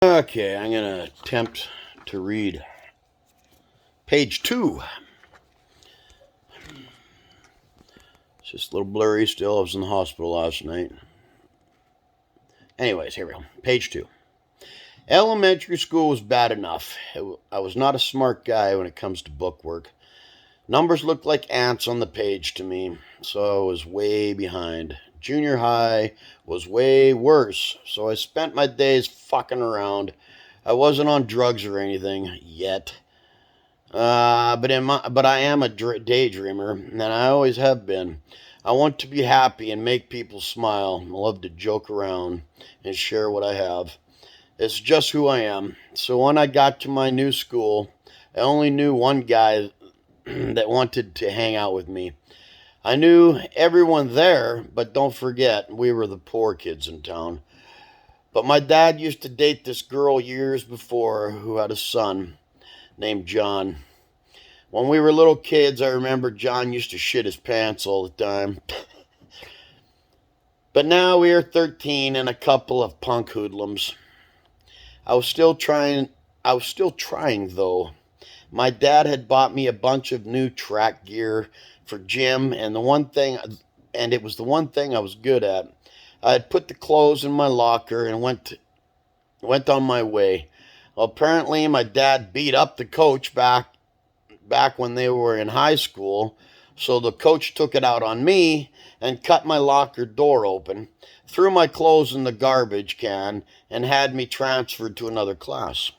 Okay, I'm going to attempt to read page 2. It's just a little blurry still. I was in the hospital last night. Anyways, here we go. Page 2. Elementary school was bad enough. I was not a smart guy when it comes to bookwork. Numbers looked like ants on the page to me, so I was way behind. Junior high was way worse, so I spent my days fucking around. I wasn't on drugs or anything yet. But I am a daydreamer, and I always have been. I want to be happy and make people smile. I love to joke around and share what I have. It's just who I am. So when I got to my new school, I only knew one guy that wanted to hang out with me. I knew everyone there, but don't forget, we were the poor kids in town. But my dad used to date this girl years before who had a son named John. When we were little kids, I remember John used to shit his pants all the time. But now we are 13 and a couple of punk hoodlums. I was still trying though. My dad had bought me a bunch of new track gear for gym, and it was the one thing I was good at. I had put the clothes in my locker and went on my way. Well, apparently my dad beat up the coach back when they were in high school, so the coach took it out on me and cut my locker door open, threw my clothes in the garbage can, and had me transferred to another class.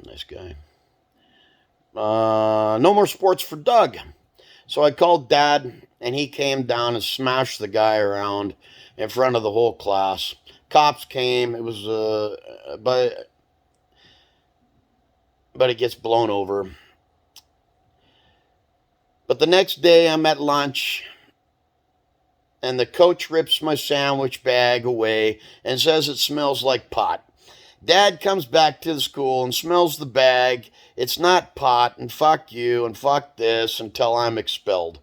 Nice guy. No more sports for Doug. So I called Dad, and he came down and smashed the guy around in front of the whole class. Cops came. It was, but it gets blown over. But the next day I'm at lunch, and the coach rips my sandwich bag away and says it smells like pot. Dad comes back to the school and smells the bag. It's not pot, and fuck you, and fuck this, until I'm expelled.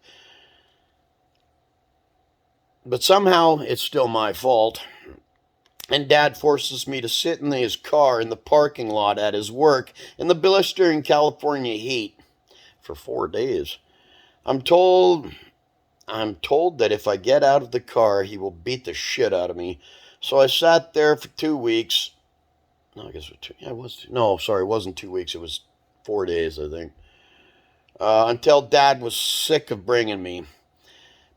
But somehow it's still my fault. And Dad forces me to sit in his car in the parking lot at his work in the blistering California heat for 4 days. I'm told that if I get out of the car, he will beat the shit out of me. So I sat there for 2 weeks. No, I guess it was 2. Yeah, it was. No, sorry, it wasn't 2 weeks. It was 4 days, I think. Until Dad was sick of bringing me.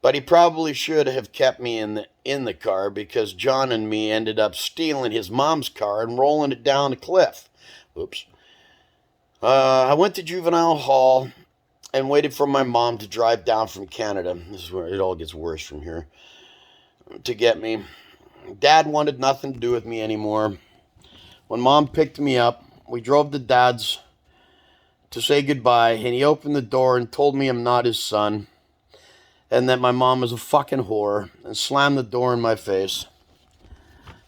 But he probably should have kept me in the car, because John and me ended up stealing his mom's car and rolling it down a cliff. Oops. I went to juvenile hall and waited for my mom to drive down from Canada. This is where it all gets worse from here. To get me. Dad wanted nothing to do with me anymore. When Mom picked me up, we drove to Dad's to say goodbye, and he opened the door and told me I'm not his son, and that my mom is a fucking whore, and slammed the door in my face.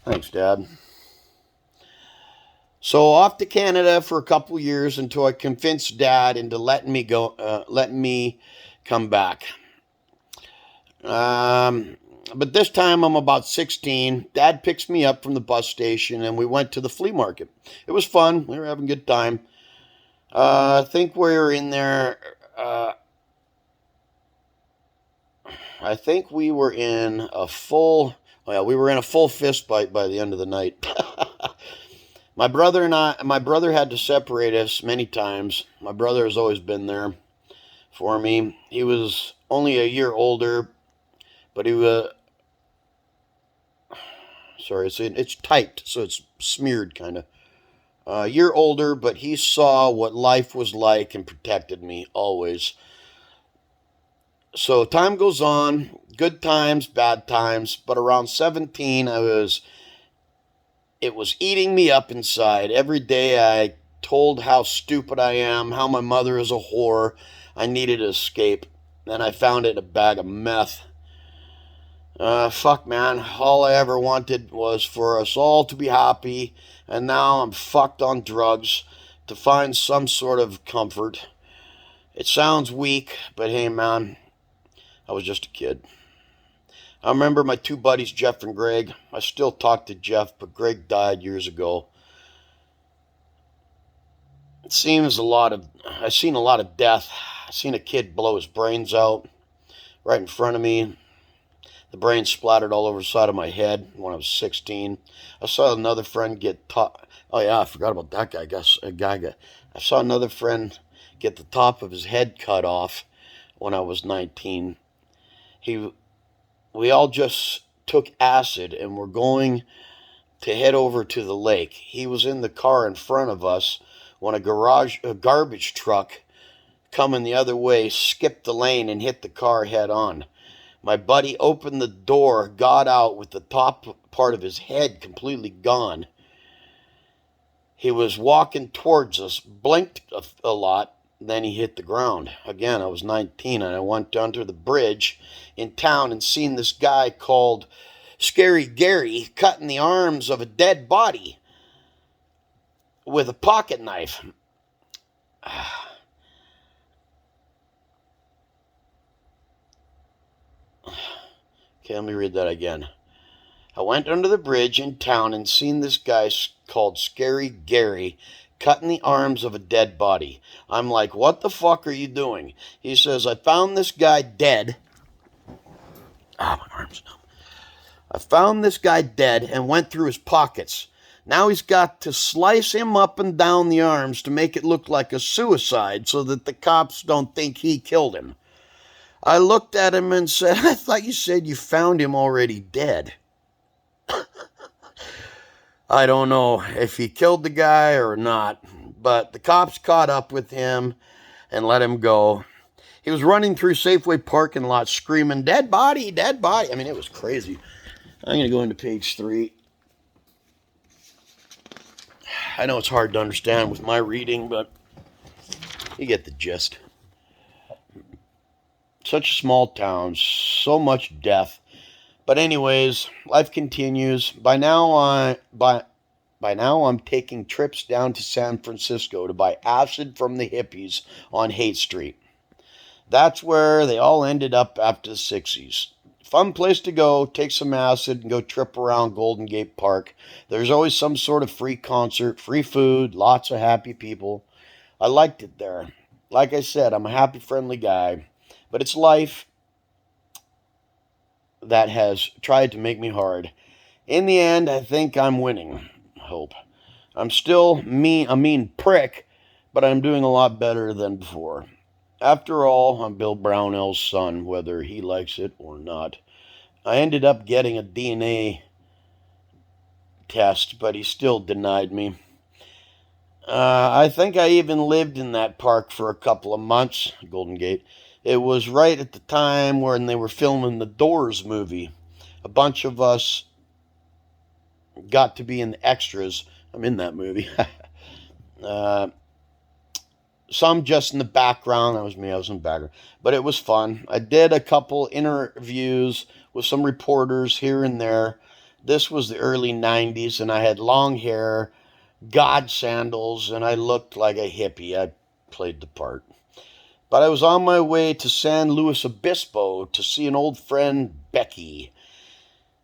Thanks, Dad. So off to Canada for a couple years until I convinced Dad into letting me come back. But this time I'm about 16. Dad picks me up from the bus station, and we went to the flea market. It was fun. We were having a good time. I think we were in there. I think we were in a full. We were in a full fist fight by the end of the night. My brother had to separate us many times. My brother has always been there for me. He was only a year older, but he was. Sorry, it's typed, so it's smeared kind of. A year older, but he saw what life was like and protected me always. So time goes on, good times, bad times, but around 17, it was eating me up inside. Every day I told how stupid I am, how my mother is a whore. I needed to escape. Then I found it in a bag of meth. Fuck, man. All I ever wanted was for us all to be happy, and now I'm fucked on drugs to find some sort of comfort. It sounds weak, but hey, man, I was just a kid. I remember my two buddies, Jeff and Greg. I still talk to Jeff, but Greg died years ago. I've seen a lot of death. I've seen a kid blow his brains out right in front of me. The brain splattered all over the side of my head when I was 16. I saw another friend get Oh yeah, I forgot about that guy. I saw another friend get the top of his head cut off when I was 19. We all just took acid and were going to head over to the lake. He was in the car in front of us when a garbage truck coming the other way skipped the lane and hit the car head on. My buddy opened the door, got out with the top part of his head completely gone. He was walking towards us, blinked a lot, then he hit the ground. Again, I was 19 and I went down to the bridge in town and seen this guy called Scary Gary cutting the arms of a dead body with a pocket knife. Okay, let me read that again. I went under the bridge in town and seen this guy called Scary Gary cutting the arms of a dead body. I'm like, what the fuck are you doing? He says, I found this guy dead. My arm's numb. I found this guy dead and went through his pockets. Now he's got to slice him up and down the arms to make it look like a suicide so that the cops don't think he killed him. I looked at him and said, I thought you said you found him already dead. I don't know if he killed the guy or not, but the cops caught up with him and let him go. He was running through Safeway parking lot screaming, dead body, dead body. I mean, it was crazy. I'm going to go into page 3. I know it's hard to understand with my reading, but you get the gist. Such a small town, so much death. But anyways, life continues. By now I'm taking trips down to San Francisco to buy acid from the hippies on Haight Street. That's where they all ended up after the 60s. Fun place to go, take some acid and go trip around Golden Gate Park. There's always some sort of free concert, free food, lots of happy people. I liked it there. Like I said, I'm a happy, friendly guy. But it's life that has tried to make me hard. In the end, I think I'm winning. Hope. I'm still a mean prick, but I'm doing a lot better than before. After all, I'm Bill Brownell's son, whether he likes it or not. I ended up getting a DNA test, but he still denied me. I think I even lived in that park for a couple of months, Golden Gate. It was right at the time when they were filming the Doors movie. A bunch of us got to be in the extras. I'm in that movie. Some just in the background. That was me. I was in the background. But it was fun. I did a couple interviews with some reporters here and there. This was the early 90s, and I had long hair, God sandals, and I looked like a hippie. I played the part. But I was on my way to San Luis Obispo to see an old friend, Becky.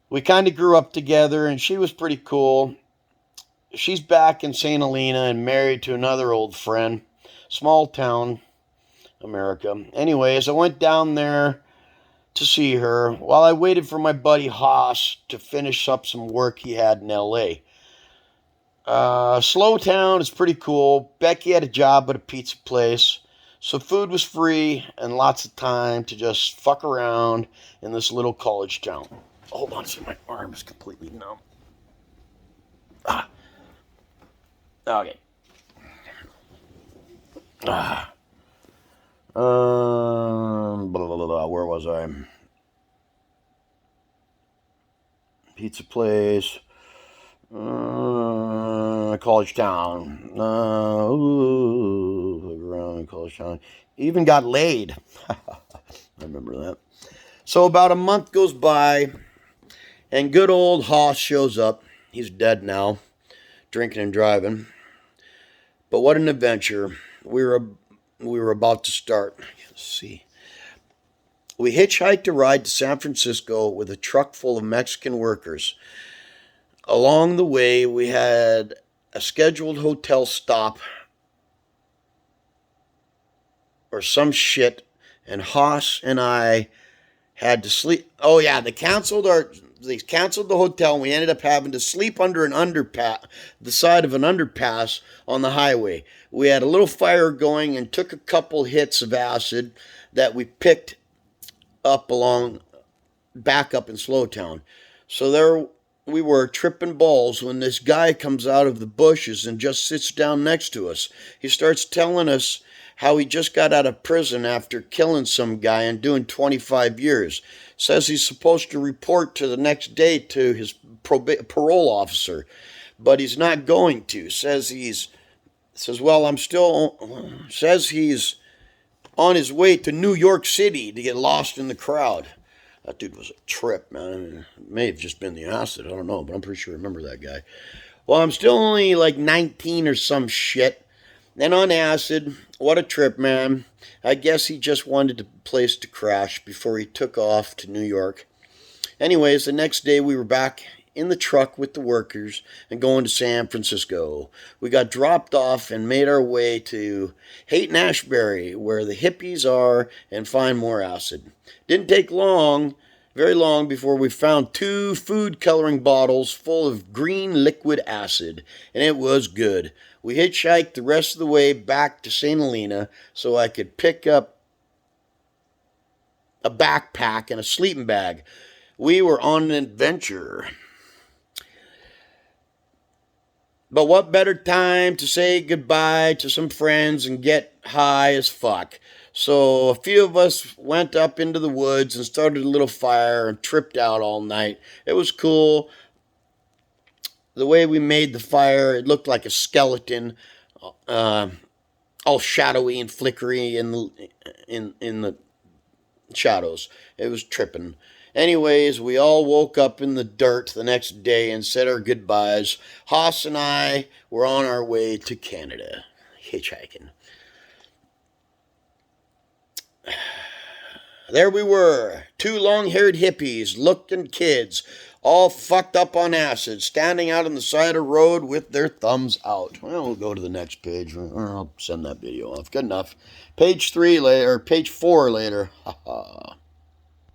We kind of grew up together, and she was pretty cool. She's back in St. Helena and married to another old friend. Small town, America. Anyways, I went down there to see her while I waited for my buddy Haas to finish up some work he had in L.A. Slow town is pretty cool. Becky had a job at a pizza place. So food was free and lots of time to just fuck around in this little college town. Hold on, see, my arm is completely numb. Okay. Where was I? Pizza place. College town. Around college town. Even got laid. I remember that. So about a month goes by, and good old Haas shows up. He's dead now, drinking and driving. But what an adventure we were about to start. Let's see. We hitchhiked a ride to San Francisco with a truck full of Mexican workers. Along the way, we had a scheduled hotel stop or some shit, and Haas and I had to sleep. Oh yeah, they canceled the hotel, and we ended up having to sleep under an underpass, the side of an underpass on the highway. We had a little fire going and took a couple hits of acid that we picked up back up in Slowtown. So there we were tripping balls when this guy comes out of the bushes and just sits down next to us. He starts telling us how he just got out of prison after killing some guy and doing 25 years. Says he's supposed to report to the next day to his parole officer, but he's not going to. Says he's on his way to New York City to get lost in the crowd. That dude was a trip, man. It may have just been the acid. I don't know, but I'm pretty sure I remember that guy. Well, I'm still only like 19 or some shit. And on acid, what a trip, man. I guess he just wanted a place to crash before he took off to New York. Anyways, the next day we were back in the truck with the workers and going to San Francisco. We got dropped off and made our way to Haight-Ashbury, where the hippies are, and find more acid. Didn't take very long before we found 2 food coloring bottles full of green liquid acid, and it was good. We hitchhiked the rest of the way back to St. Helena so I could pick up a backpack and a sleeping bag. We were on an adventure. But what better time to say goodbye to some friends and get high as fuck. So a few of us went up into the woods and started a little fire and tripped out all night. It was cool. The way we made the fire, it looked like a skeleton, all shadowy and flickery in the shadows. It was tripping. Anyways, we all woke up in the dirt the next day and said our goodbyes. Haas and I were on our way to Canada, hitchhiking. There we were, 2 long-haired hippies, looking kids, all fucked up on acid, standing out on the side of the road with their thumbs out. Well, we'll go to the next page, or I'll send that video off. Good enough. Page 4 later. Ha ha.